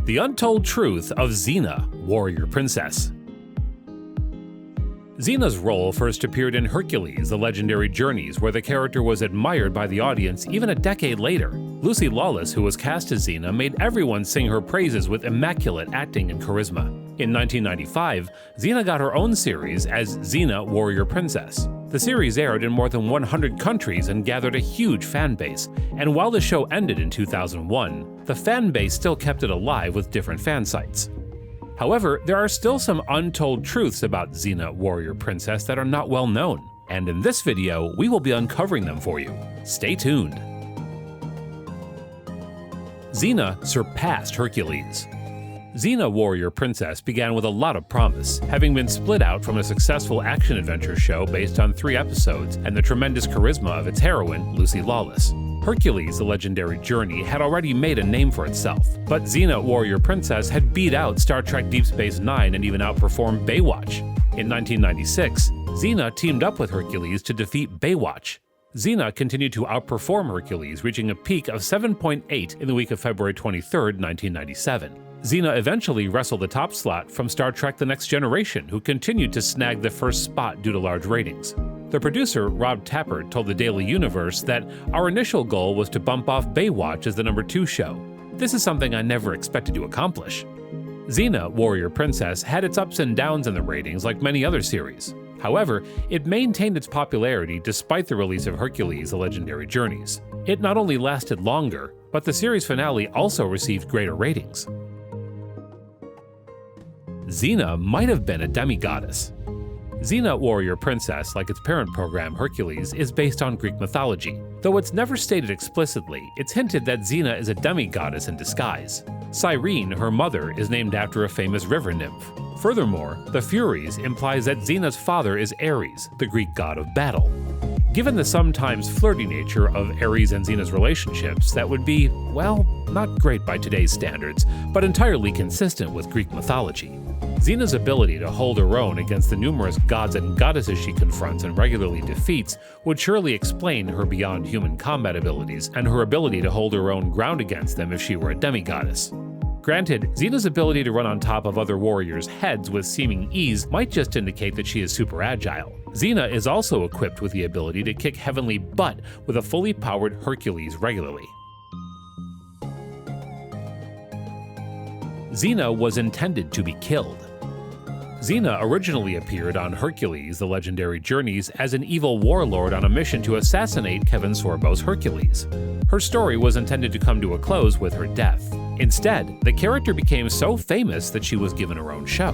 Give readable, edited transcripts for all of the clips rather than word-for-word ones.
The Untold Truth of Xena, Warrior Princess. Xena's role first appeared in Hercules, The Legendary Journeys, where the character was admired by the audience even a decade later. Lucy Lawless, who was cast as Xena, made everyone sing her praises with immaculate acting and charisma. In 1995, Xena got her own series as Xena, Warrior Princess. The series aired in more than 100 countries and gathered a huge fan base, and while the show ended in 2001, the fan base still kept it alive with different fan sites. However, there are still some untold truths about Xena, Warrior Princess that are not well known, and in this video, we will be uncovering them for you. Stay tuned. Xena surpassed Hercules. Xena, Warrior Princess began with a lot of promise, having been split out from a successful action-adventure show based on 3 episodes and the tremendous charisma of its heroine, Lucy Lawless. Hercules, The Legendary Journey had already made a name for itself, but Xena, Warrior Princess had beat out Star Trek Deep Space Nine and even outperformed Baywatch. In 1996, Xena teamed up with Hercules to defeat Baywatch. Xena continued to outperform Hercules, reaching a peak of 7.8 in the week of February 23, 1997. Xena eventually wrestled the top slot from Star Trek The Next Generation, who continued to snag the first spot due to large ratings. The producer, Rob Tapert, told the Daily Universe that our initial goal was to bump off Baywatch as the number 2 show. This is something I never expected to accomplish. Xena, Warrior Princess had its ups and downs in the ratings like many other series. However, it maintained its popularity despite the release of Hercules, The Legendary Journeys. It not only lasted longer, but the series finale also received greater ratings. Xena might have been a demigoddess. Xena, Warrior Princess, like its parent program Hercules, is based on Greek mythology. Though it's never stated explicitly, it's hinted that Xena is a demigoddess in disguise. Cyrene, her mother, is named after a famous river nymph. Furthermore, the Furies implies that Xena's father is Ares, the Greek god of battle. Given the sometimes flirty nature of Ares and Xena's relationships, that would be, well, not great by today's standards, but entirely consistent with Greek mythology. Xena's ability to hold her own against the numerous gods and goddesses she confronts and regularly defeats would surely explain her beyond human combat abilities and her ability to hold her own ground against them if she were a demigoddess. Granted, Xena's ability to run on top of other warriors' heads with seeming ease might just indicate that she is super agile. Xena is also equipped with the ability to kick heavenly butt with a fully powered Hercules regularly. Xena was intended to be killed. Xena originally appeared on Hercules, The Legendary Journeys as an evil warlord on a mission to assassinate Kevin Sorbo's Hercules. Her story was intended to come to a close with her death. Instead, the character became so famous that she was given her own show.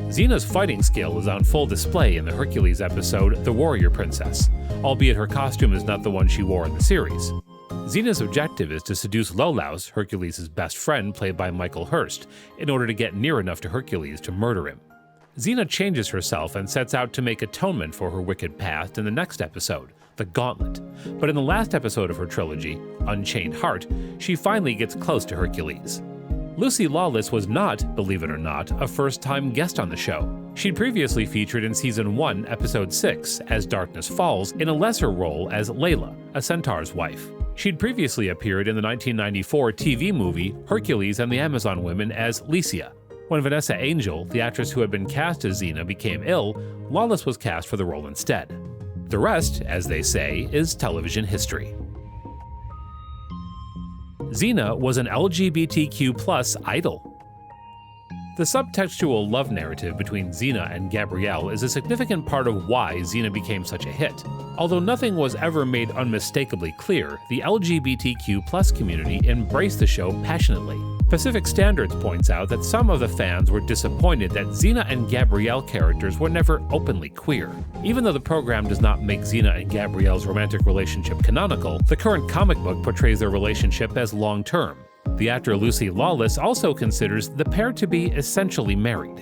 Xena's fighting skill is on full display in the Hercules episode The Warrior Princess, albeit her costume is not the one she wore in the series. Xena's objective is to seduce Lawless, Hercules' best friend played by Michael Hurst, in order to get near enough to Hercules to murder him. Xena changes herself and sets out to make atonement for her wicked past in the next episode, The Gauntlet. But in the last episode of her trilogy, Unchained Heart, she finally gets close to Hercules. Lucy Lawless was not, believe it or not, a first-time guest on the show. She'd previously featured in Season 1, Episode 6, as Darkness Falls, in a lesser role as Layla, a centaur's wife. She'd previously appeared in the 1994 TV movie Hercules and the Amazon Women as Lycia. When Vanessa Angel, the actress who had been cast as Xena, became ill, Lawless was cast for the role instead. The rest, as they say, is television history. Xena was an LGBTQ+ idol. The subtextual love narrative between Xena and Gabrielle is a significant part of why Xena became such a hit. Although nothing was ever made unmistakably clear, the LGBTQ+ community embraced the show passionately. Pacific Standards points out that some of the fans were disappointed that Xena and Gabrielle characters were never openly queer. Even though the program does not make Xena and Gabrielle's romantic relationship canonical, the current comic book portrays their relationship as long-term. The actor Lucy Lawless also considers the pair to be essentially married.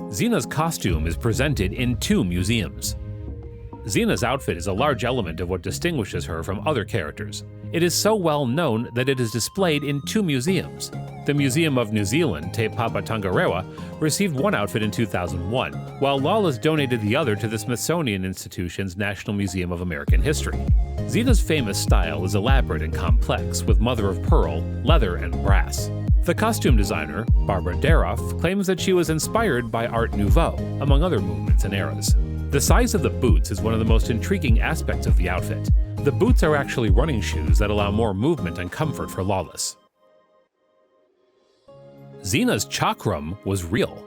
Xena's costume is presented in 2 museums. Xena's outfit is a large element of what distinguishes her from other characters. It is so well known that it is displayed in 2 museums. The Museum of New Zealand, Te Papa Tongarewa, received one outfit in 2001, while Lawless donated the other to the Smithsonian Institution's National Museum of American History. XENA'S famous style is elaborate and complex, with mother-of-pearl, leather, and brass. The costume designer, Barbara Daroff, claims that she was inspired by Art Nouveau, among other movements and eras. The size of the boots is one of the most intriguing aspects of the outfit. The boots are actually running shoes that allow more movement and comfort for Lawless. XENA'S CHAKRAM was real.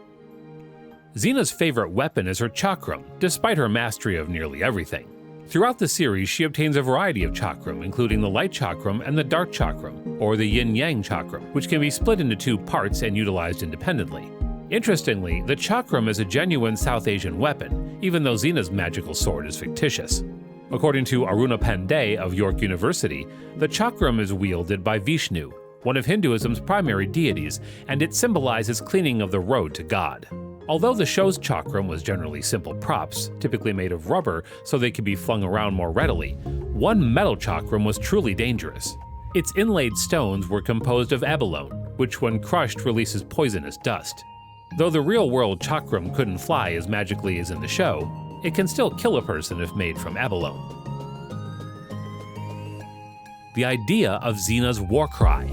XENA'S favorite weapon is her CHAKRAM, despite her mastery of nearly everything. Throughout the series, she obtains a variety of CHAKRAM, including the light CHAKRAM and the dark CHAKRAM, or the yin-yang CHAKRAM, which can be split into two parts and utilized independently. Interestingly, the CHAKRAM is a genuine South Asian weapon, even though XENA'S magical sword is fictitious. According to Aruna Pandey of York University, the CHAKRAM is wielded by Vishnu, one of Hinduism's primary deities, and it symbolizes cleaning of the road to God. Although the show's CHAKRAM was generally simple props, typically made of rubber so they could be flung around more readily, one metal CHAKRAM was truly dangerous. Its inlaid stones were composed of abalone, which when crushed releases poisonous dust. Though the real-world CHAKRAM couldn't fly as magically as in the show, it can still kill a person if made from abalone. The idea of XENA'S war cry.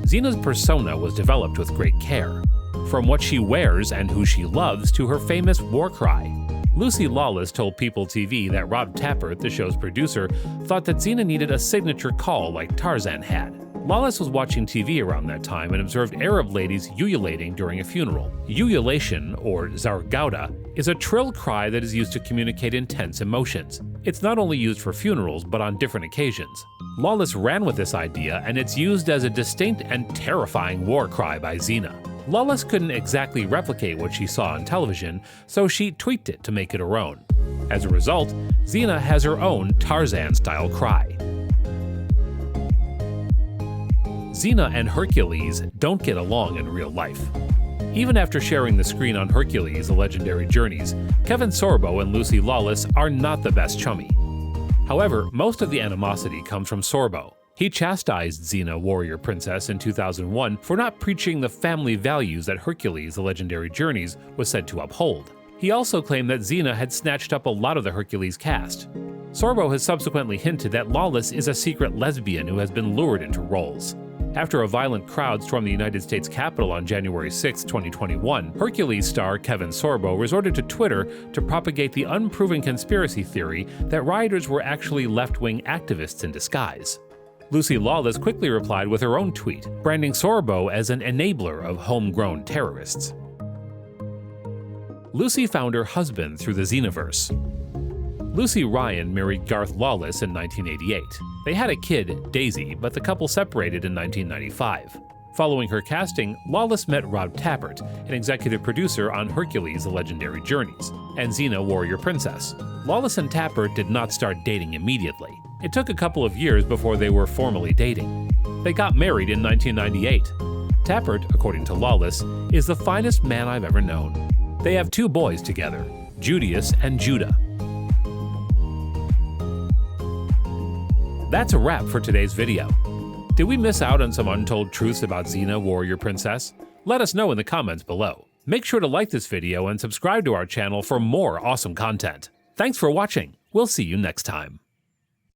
XENA'S persona was developed with great care, from what she wears and who she loves to her famous war cry. Lucy Lawless told People TV that Rob Tapert, the show's producer, thought that XENA needed a signature call like Tarzan had. Lawless was watching TV around that time and observed Arab ladies ululating during a funeral. Ululation, or zargauda, is a trill cry that is used to communicate intense emotions. It's not only used for funerals, but on different occasions. Lawless ran with this idea, and it's used as a distinct and terrifying war cry by XENA. Lawless couldn't exactly replicate what she saw on television, so she tweaked it to make it her own. As a result, XENA has her own Tarzan-style cry. XENA and Hercules don't get along in real life. Even after sharing the screen on Hercules: The Legendary Journeys, Kevin Sorbo and Lucy Lawless are not the best chummy. However, most of the animosity comes from Sorbo. He chastised XENA Warrior Princess in 2001 for not preaching the family values that Hercules: The Legendary Journeys was said to uphold. He also claimed that XENA had snatched up a lot of the Hercules cast. Sorbo has subsequently hinted that Lawless is a secret lesbian who has been lured into roles. After a violent crowd stormed the United States Capitol on January 6, 2021, Hercules star Kevin Sorbo resorted to Twitter to propagate the unproven conspiracy theory that rioters were actually left-wing activists in disguise. Lucy Lawless quickly replied with her own tweet, branding Sorbo as an enabler of homegrown terrorists. Lucy found her husband through the XENAVERSE. Lucy Ryan married Garth Lawless in 1988. They had a kid, Daisy, but the couple separated in 1995. Following her casting, Lawless met Rob Tapert, an executive producer on Hercules: The Legendary Journeys, and XENA Warrior Princess. Lawless and Tapert did not start dating immediately. It took a couple of years before they were formally dating. They got married in 1998. Tapert, according to Lawless, is the finest man I've ever known. They have 2 boys together, Judius and Judah. That's a wrap for today's video. Did we miss out on some untold truths about XENA Warrior Princess? Let us know in the comments below. Make sure to like this video and subscribe to our channel for more awesome content. Thanks for watching. We'll see you next time.